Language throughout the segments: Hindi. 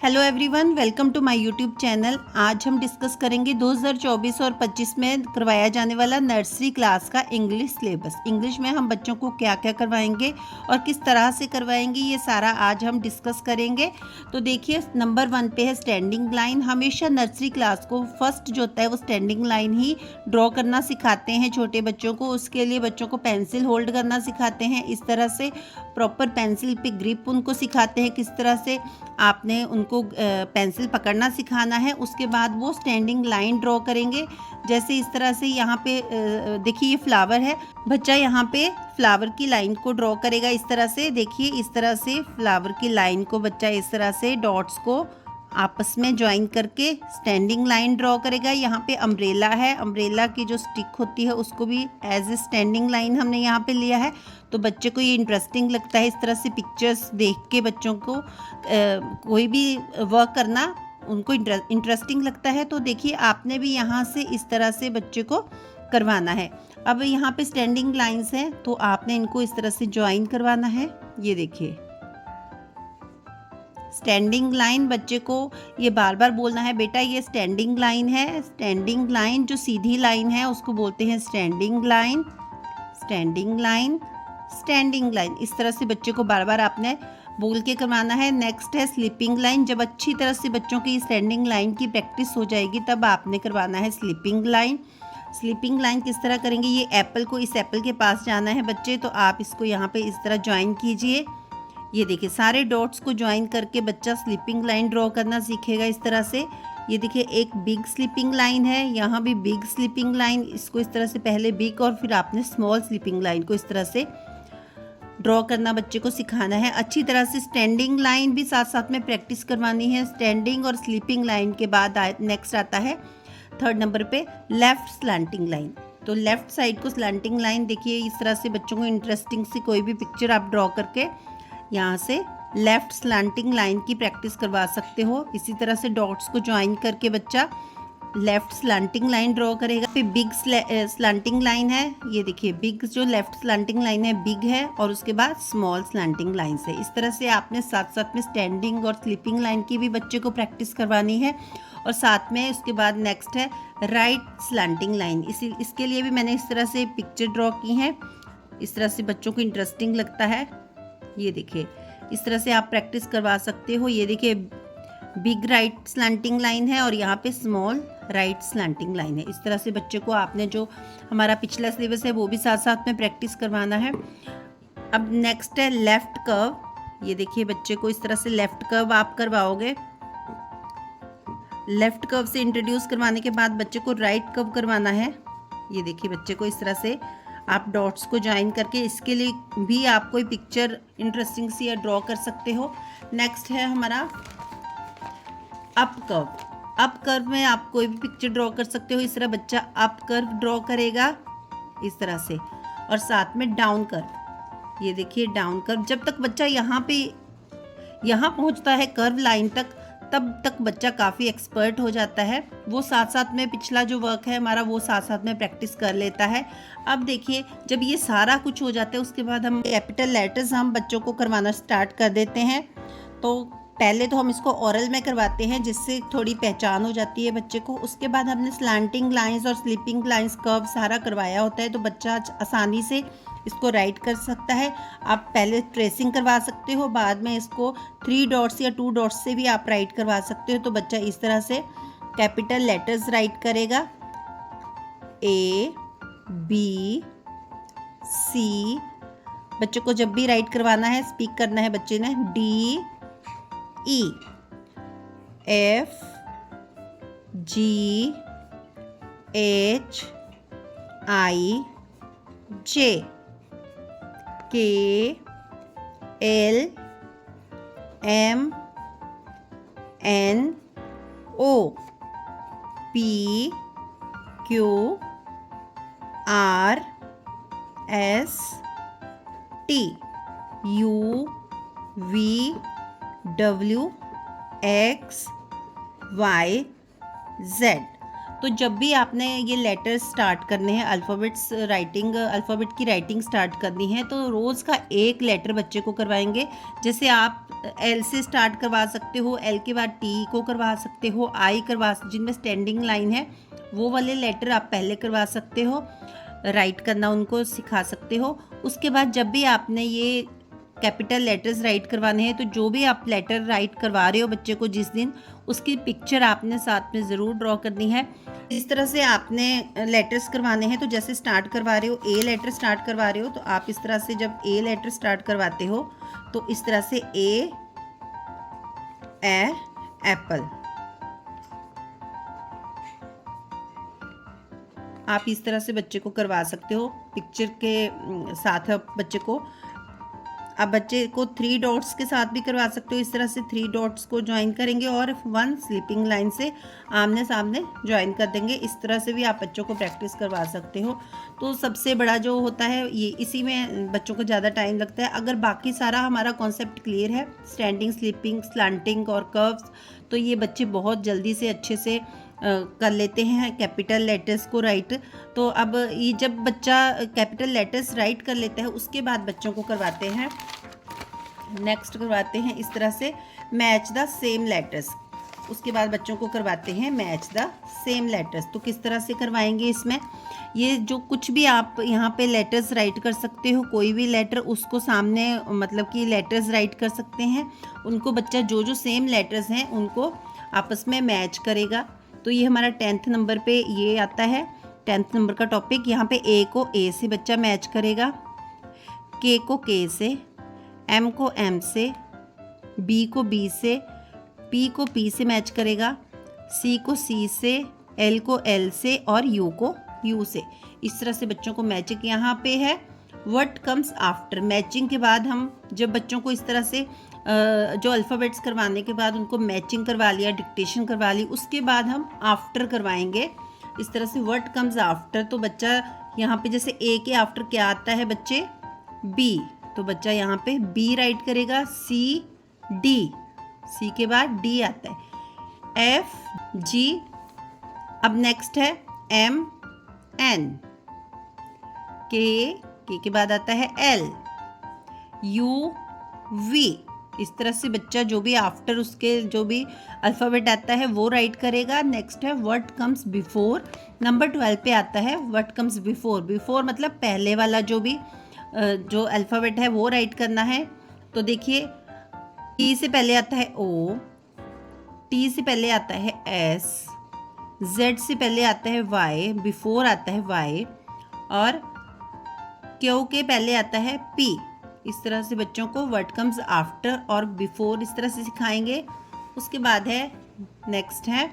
Hello everyone, welcome to my YouTube channel. आज हम डिस्कस करेंगे 2024 और 25 में करवाया जाने वाला नर्सरी क्लास का इंग्लिश सिलेबस। इंग्लिश में हम बच्चों को क्या क्या करवाएंगे और किस तरह से करवाएंगे, ये सारा आज हम डिस्कस करेंगे। तो देखिए, नंबर 1 पे है स्टैंडिंग लाइन। हमेशा नर्सरी क्लास को फर्स्ट जो होता है वो स्टैंडिंग लाइन ही ड्रॉ करना सिखाते हैं छोटे बच्चों को। उसके लिए बच्चों को पेंसिल होल्ड करना सिखाते हैं, इस तरह से प्रॉपर पेंसिल पे ग्रिप उनको सिखाते हैं, किस तरह से आपने उनको पेंसिल पकड़ना सिखाना है। उसके बाद वो स्टैंडिंग लाइन ड्रॉ करेंगे। जैसे इस तरह से यहाँ पे देखिए, ये फ्लावर है, बच्चा यहाँ पे फ्लावर की लाइन को ड्रॉ करेगा। इस तरह से देखिए, इस तरह से फ्लावर की लाइन को बच्चा इस तरह से डॉट्स को आपस में ज्वाइन करके स्टैंडिंग लाइन ड्रॉ करेगा। यहाँ पे अम्ब्रेला है, अम्ब्रेला की जो स्टिक होती है उसको भी एज ए स्टैंडिंग लाइन हमने यहाँ पे लिया है। तो बच्चे को ये इंटरेस्टिंग लगता है, इस तरह से पिक्चर्स देख के बच्चों को कोई भी वर्क करना उनको इंटरेस्टिंग लगता है। तो देखिए, आपने भी यहाँ से इस तरह से बच्चे को करवाना है। अब यहाँ पे स्टैंडिंग लाइंस हैं, तो आपने इनको इस तरह से ज्वाइन करवाना है। ये देखिए, स्टैंडिंग लाइन, बच्चे को ये बार बार बोलना है, बेटा ये स्टैंडिंग लाइन है। स्टैंडिंग लाइन, जो सीधी लाइन है उसको बोलते हैं standing line, standing line, standing line. इस तरह से बच्चे को बार बार आपने बोल के करवाना है। नेक्स्ट है स्लीपिंग लाइन। जब अच्छी तरह से बच्चों की स्टैंडिंग लाइन की प्रैक्टिस हो जाएगी तब आपने करवाना है स्लीपिंग लाइन। स्लीपिंग लाइन किस तरह करेंगे, ये एप्पल को, इस एप्पल के पास जाना है बच्चे, तो आप इसको यहाँ पे इस तरह ज्वाइन कीजिए। ये देखिए, सारे डॉट्स को ज्वाइन करके बच्चा स्लीपिंग लाइन ड्रॉ करना सीखेगा इस तरह से। ये देखिए, एक बिग स्लीपिंग लाइन है, यहाँ भी बिग स्लीपिंग लाइन। इसको इस तरह से पहले बिग और फिर आपने स्मॉल स्लीपिंग लाइन को इस तरह से ड्रॉ करना बच्चे को सिखाना है। अच्छी तरह से स्टैंडिंग लाइन भी साथ साथ में प्रैक्टिस करवानी है। स्टैंडिंग और स्लीपिंग लाइन के बाद नेक्स्ट आता है 3rd नंबर पे लेफ्ट स्लैंटिंग लाइन। तो लेफ्ट साइड को स्लैंटिंग लाइन, देखिए इस तरह से बच्चों को इंटरेस्टिंग सी कोई भी पिक्चर आप ड्रॉ करके यहाँ से लेफ्ट स्लैंटिंग लाइन की प्रैक्टिस करवा सकते हो। इसी तरह से डॉट्स को ज्वाइन करके बच्चा लेफ्ट स्लैंटिंग लाइन ड्रॉ करेगा। फिर बिग स्लैंटिंग लाइन है, ये देखिए बिग जो लेफ्ट स्लैंटिंग लाइन है बिग है, और उसके बाद स्मॉल स्लैंटिंग लाइन है। इस तरह से आपने साथ साथ में स्टैंडिंग और स्लीपिंग लाइन की भी बच्चे को प्रैक्टिस करवानी है। और साथ में उसके बाद नेक्स्ट है राइट स्लैंटिंग लाइन। इसके लिए भी मैंने इस तरह से पिक्चर ड्रॉ की है, इस तरह से बच्चों को इंटरेस्टिंग लगता है। ये देखिए, इस तरह से आप प्रैक्टिस करवा सकते हो। ये देखिए, बिग राइट स्लैंटिंग लाइन है और यहाँ पे स्मॉल राइट स्लैंटिंग लाइन है। इस तरह से बच्चे को आपने जो हमारा पिछला सिलेबस है वो भी साथ साथ में प्रैक्टिस करवाना है। अब नेक्स्ट है लेफ्ट कर्व। ये देखिए, बच्चे को इस तरह से लेफ्ट कर्व आप करवाओगे। लेफ्ट कर्व से इंट्रोड्यूस करवाने के बाद बच्चे को राइट कर्व करवाना है। ये देखिए, बच्चे को इस तरह से आप डॉट्स को ज्वाइन करके, इसके लिए भी आप कोई पिक्चर इंटरेस्टिंग सी ड्रॉ कर सकते हो। नेक्स्ट है हमारा अप कर्व। अप कर्व में आप कोई भी पिक्चर ड्रॉ कर सकते हो। इस तरह बच्चा अप कर्व ड्रॉ करेगा इस तरह से, और साथ में डाउन कर्व। ये देखिए, डाउन कर्व। जब तक बच्चा यहाँ पहुँचता है कर्व लाइन तक, तब तक बच्चा काफ़ी एक्सपर्ट हो जाता है। वो साथ साथ में पिछला जो वर्क है हमारा वो साथ साथ में प्रैक्टिस कर लेता है। अब देखिए, जब ये सारा कुछ हो जाता है उसके बाद हम कैपिटल लेटर्स हम बच्चों को करवाना स्टार्ट कर देते हैं। तो पहले तो हम इसको ओरल में करवाते हैं, जिससे थोड़ी पहचान हो जाती है बच्चे को। उसके बाद हमने स्लैंटिंग लाइंस और स्लीपिंग लाइंस कर्व सारा करवाया होता है, तो बच्चा आसानी से इसको राइट कर सकता है। आप पहले ट्रेसिंग करवा सकते हो, बाद में इसको 3 डॉट्स या 2 डॉट्स से भी आप राइट करवा सकते हो। तो बच्चा इस तरह से कैपिटल लेटर्स राइट करेगा, A B C। बच्चे को जब भी राइट करवाना है, स्पीक करना है बच्चे ने, D E F G H I J K L M N O P Q R S T U V W X Y Z। तो जब भी आपने ये लेटर स्टार्ट करने हैं, अल्फ़ाबेट की राइटिंग स्टार्ट करनी है, तो रोज़ का एक लेटर बच्चे को करवाएंगे। जैसे आप एल से स्टार्ट करवा सकते हो, एल के बाद टी को करवा सकते हो, आई करवा, जिनमें स्टैंडिंग लाइन है वो वाले लेटर आप पहले करवा सकते हो, राइट करना उनको सिखा सकते हो। उसके बाद जब भी आपने ये कैपिटल लेटर्स राइट करवाने हैं तो जो भी आप लेटर राइट करवा रहे हो बच्चे को जिस दिन, उसकी पिक्चर आपने साथ में ज़रूर ड्रॉ करनी है। इस तरह से आपने लेटर्स करवाने हैं, तो जैसे स्टार्ट करवा रहे हो, ए लेटर स्टार्ट करवा रहे हो तो आप इस तरह से जब ए लेटर स्टार्ट करवाते हो तो इस तरह से ए एप्पल, आप इस तरह से बच्चे को करवा सकते हो पिक्चर के साथ। बच्चे को आप बच्चे को 3 डॉट्स के साथ भी करवा सकते हो। इस तरह से 3 डॉट्स को ज्वाइन करेंगे और 1 स्लीपिंग लाइन से आमने सामने ज्वाइन कर देंगे। इस तरह से भी आप बच्चों को प्रैक्टिस करवा सकते हो। तो सबसे बड़ा जो होता है ये, इसी में बच्चों को ज़्यादा टाइम लगता है। अगर बाकी सारा हमारा कॉन्सेप्ट क्लियर है, स्टैंडिंग, स्लीपिंग, स्लांटिंग और कर्व्स, तो ये बच्चे बहुत जल्दी से अच्छे से कर लेते हैं कैपिटल लेटर्स को राइट। तो अब ये जब बच्चा कैपिटल लेटर्स राइट कर लेता है उसके बाद बच्चों को करवाते हैं, नेक्स्ट करवाते हैं इस तरह से मैच द सेम लेटर्स। उसके बाद बच्चों को करवाते हैं मैच द सेम लेटर्स। तो किस तरह से करवाएंगे इसमें, ये जो कुछ भी आप यहाँ पे लेटर्स राइट कर सकते हो, कोई भी लेटर उसको सामने मतलब कि लेटर्स राइट कर सकते हैं, उनको बच्चा जो जो सेम लेटर्स हैं उनको आपस में मैच करेगा। तो ये हमारा 10th नंबर पे ये आता है, 10th नंबर का टॉपिक। यहाँ पे ए को ए से बच्चा मैच करेगा, के को के से, एम को एम से, बी को बी से, पी को पी से मैच करेगा, सी को सी से, एल को एल से और यू को यू से। इस तरह से बच्चों को मैचिंग यहाँ पे है। व्हाट कम्स आफ्टर, मैचिंग के बाद हम जब बच्चों को इस तरह से जो अल्फ़ाबेट्स करवाने के बाद उनको मैचिंग करवा लिया, डिक्टेशन करवा ली, उसके बाद हम आफ्टर करवाएंगे इस तरह से। व्हाट कम्स आफ्टर, तो बच्चा यहाँ पे जैसे ए के आफ्टर क्या आता है बच्चे, बी, तो बच्चा यहाँ पे बी राइट करेगा, सी डी, सी के बाद डी आता है, एफ जी, अब नेक्स्ट है एम एन, के बाद आता है एल, यू वी। इस तरह से बच्चा जो भी आफ्टर उसके जो भी अल्फ़ाबेट आता है वो राइट करेगा। नेक्स्ट है व्हाट कम्स बिफोर, नंबर 12 पे आता है व्हाट कम्स बिफोर। बिफोर मतलब पहले वाला जो भी जो अल्फ़ाबेट है वो राइट करना है। तो देखिए टी से पहले आता है ओ, टी से पहले आता है एस, जेड से पहले आता है वाई, बिफोर आता है वाई, और क्यू के पहले आता है पी। इस तरह से बच्चों को व्हाट कम्स आफ्टर और बिफोर इस तरह से सिखाएंगे। उसके बाद है नेक्स्ट है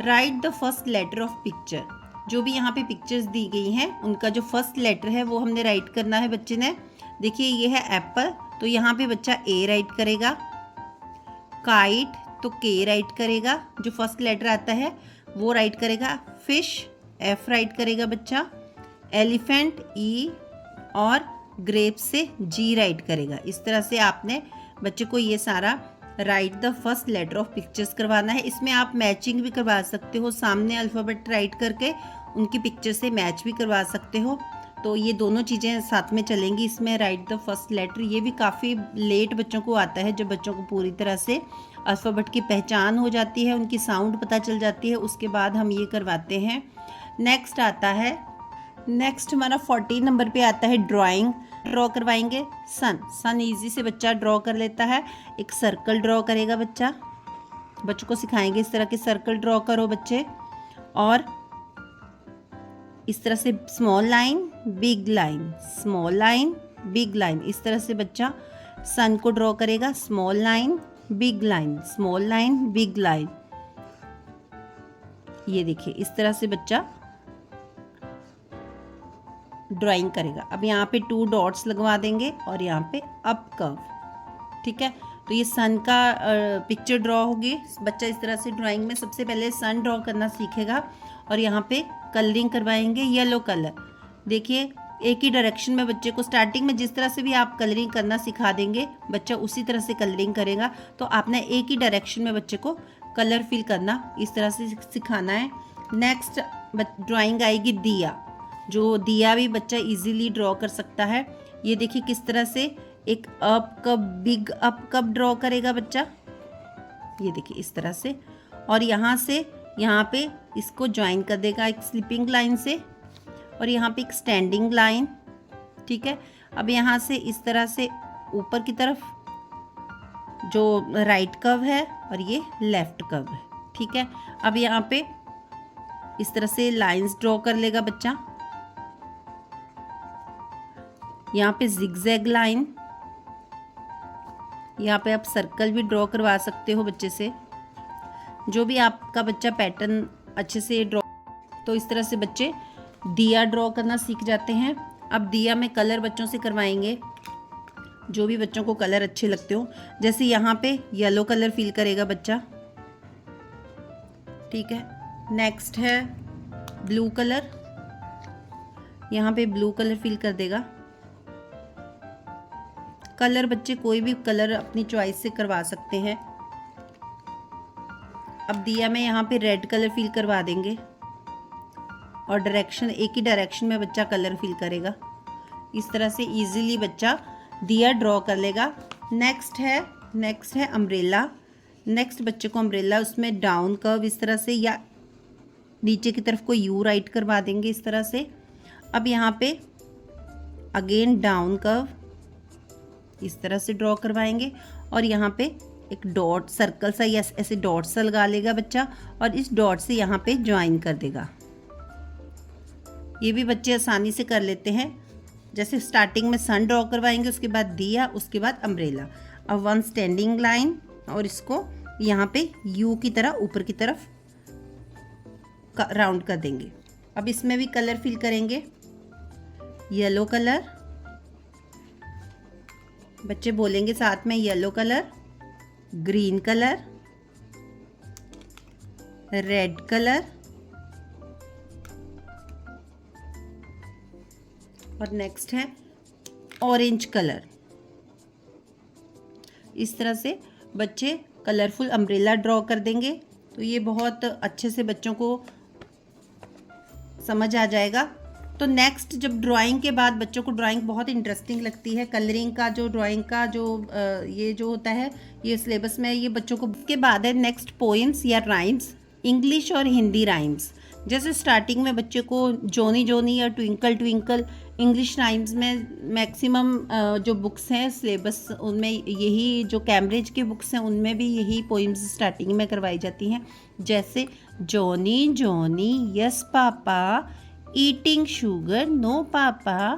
write the first letter of picture. जो भी यहाँ पे पिक्चर्स दी गई हैं उनका जो फर्स्ट लेटर है वो हमने राइट करना है बच्चे ने। देखिए ये है एप्पल, तो यहाँ पे बच्चा ए राइट करेगा, काइट तो के राइट करेगा, जो फर्स्ट लेटर आता है वो राइट करेगा, फिश एफ राइट करेगा बच्चा, एलिफेंट ई और ग्रेप से जी राइट करेगा। इस तरह से आपने बच्चे को ये सारा write the first letter of pictures करवाना है। इसमें आप मैचिंग भी करवा सकते हो, सामने अल्फ़ाबेट राइट करके उनकी पिक्चर से मैच भी करवा सकते हो। तो ये दोनों चीज़ें साथ में चलेंगी इसमें, राइट द फर्स्ट लेटर। ये भी काफ़ी लेट बच्चों को आता है, जब बच्चों को पूरी तरह से अल्फ़ाबेट की पहचान हो जाती है, उनकी साउंड पता चल जाती है, उसके बाद हम ये करवाते हैं। नेक्स्ट आता है, नेक्स्ट हमारा 14 नंबर पे आता है ड्राइंग। ड्रॉ करवाएंगे सन। सन इजी से बच्चा ड्रॉ कर लेता है। एक सर्कल ड्रॉ करेगा बच्चा, बच्चों को सिखाएंगे इस तरह के सर्कल ड्रॉ करो बच्चे, और इस तरह से small line big line, small line big line. इस तरह से बच्चा सन को ड्रॉ करेगा, small line big line, small line big line. ये देखिए इस तरह से बच्चा ड्राइंग करेगा। अब यहाँ पे 2 डॉट्स लगवा देंगे और यहाँ पे अप कर्व, ठीक है। तो ये सन का पिक्चर ड्रॉ होगी। बच्चा इस तरह से ड्राइंग में सबसे पहले सन ड्रॉ करना सीखेगा और यहाँ पे कलरिंग करवाएंगे येलो कलर। देखिए एक ही डायरेक्शन में बच्चे को स्टार्टिंग में जिस तरह से भी आप कलरिंग करना सिखा देंगे बच्चा उसी तरह से कलरिंग करेगा। तो आपने एक ही डायरेक्शन में बच्चे को कलर फिल करना इस तरह से सिखाना है। नेक्स्ट ड्राइंग आएगी दिया। जो दिया भी बच्चा इजीली ड्रॉ कर सकता है। ये देखिए किस तरह से एक up cup, big up cup draw करेगा बच्चा, ये देखिए इस तरह से, और यहाँ से यहाँ पे इसको ज्वाइन कर देगा एक स्लिपिंग लाइन से, और यहाँ पे एक स्टैंडिंग लाइन, ठीक है। अब यहाँ से इस तरह से ऊपर की तरफ जो राइट कर्व है और ये लेफ्ट कर्व है, ठीक है। अब यहाँ पे इस तरह से लाइंस ड्रॉ कर लेगा बच्चा, यहाँ पे जिगजैग लाइन, यहाँ पे आप सर्कल भी ड्रॉ करवा सकते हो बच्चे से, जो भी आपका बच्चा पैटर्न अच्छे से ड्रॉ। तो इस तरह से बच्चे दिया ड्रॉ करना सीख जाते हैं। अब दिया में कलर बच्चों से करवाएंगे, जो भी बच्चों को कलर अच्छे लगते हो। जैसे यहाँ पे येलो कलर फिल करेगा बच्चा, ठीक है। नेक्स्ट है ब्लू कलर, यहाँ पे ब्लू कलर फिल कर देगा। कलर बच्चे कोई भी कलर अपनी चॉइस से करवा सकते हैं। अब दिया में यहाँ पे रेड कलर फिल करवा देंगे, और डायरेक्शन एक ही डायरेक्शन में बच्चा कलर फिल करेगा। इस तरह से इजीली बच्चा दिया ड्रॉ कर लेगा। नेक्स्ट है अम्ब्रेला। नेक्स्ट बच्चे को अम्ब्रेला, उसमें डाउन कर्व इस तरह से या नीचे की तरफ को यू राइट करवा देंगे इस तरह से। अब यहाँ पे अगेन डाउन कर्व इस तरह से ड्रॉ करवाएंगे, और यहाँ पे एक डॉट सर्कल सा या ऐसे डॉट सा लगा लेगा बच्चा, और इस डॉट से यहाँ पे ज्वाइन कर देगा। ये भी बच्चे आसानी से कर लेते हैं। जैसे स्टार्टिंग में सन ड्रॉ करवाएंगे, उसके बाद दिया, उसके बाद अम्ब्रेला। अब वन स्टैंडिंग लाइन, और इसको यहाँ पे यू की तरह ऊपर की तरफ राउंड कर देंगे। अब इसमें भी कलर फिल करेंगे, येलो कलर, बच्चे बोलेंगे साथ में yellow colour, green colour, red colour, और नेक्स्ट है ऑरेंज कलर। इस तरह से बच्चे कलरफुल अम्ब्रेला ड्रॉ कर देंगे, तो ये बहुत अच्छे से बच्चों को समझ आ जाएगा। तो नेक्स्ट जब ड्राइंग के बाद बच्चों को ड्राइंग बहुत इंटरेस्टिंग लगती है, कलरिंग का जो ड्राइंग का जो ये जो होता है ये सिलेबस में ये बच्चों को। के बाद है नेक्स्ट पोइम्स या राइम्स, इंग्लिश और हिंदी राइम्स। जैसे स्टार्टिंग में बच्चे को जोनी जोनी या ट्विंकल ट्विंकल इंग्लिश राइम्स में मैक्सिमम जो बुक्स हैं सिलेबस उनमें यही, जो कैम्ब्रिज की बुक्स हैं उनमें भी यही पोइम्स स्टार्टिंग में करवाई जाती हैं। जैसे Johnny Johnny yes papa, eating sugar no papa,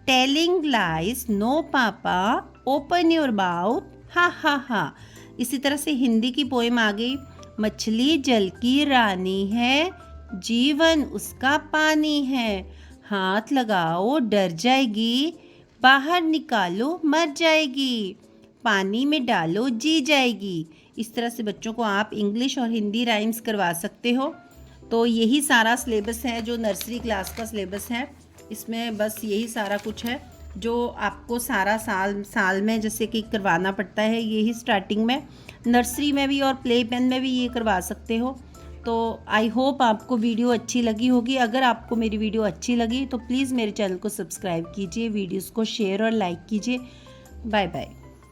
telling lies no papa, open your mouth ha ha हा। इसी तरह से हिंदी की पोएम आ गई, मछली जल की रानी है, जीवन उसका पानी है, हाथ लगाओ डर जाएगी, बाहर निकालो मर जाएगी, पानी में डालो जी जाएगी। इस तरह से बच्चों को आप इंग्लिश और हिंदी राइम्स करवा सकते हो। तो यही सारा सिलेबस है जो नर्सरी क्लास का सिलेबस है। इसमें बस यही सारा कुछ है जो आपको सारा साल में जैसे कि करवाना पड़ता है, यही स्टार्टिंग में, नर्सरी में भी और प्ले पेन में भी ये करवा सकते हो। तो आई होप आपको वीडियो अच्छी लगी होगी। अगर आपको मेरी वीडियो अच्छी लगी तो प्लीज़ मेरे चैनल को सब्सक्राइब कीजिए, वीडियोस को शेयर और लाइक कीजिए। Bye bye.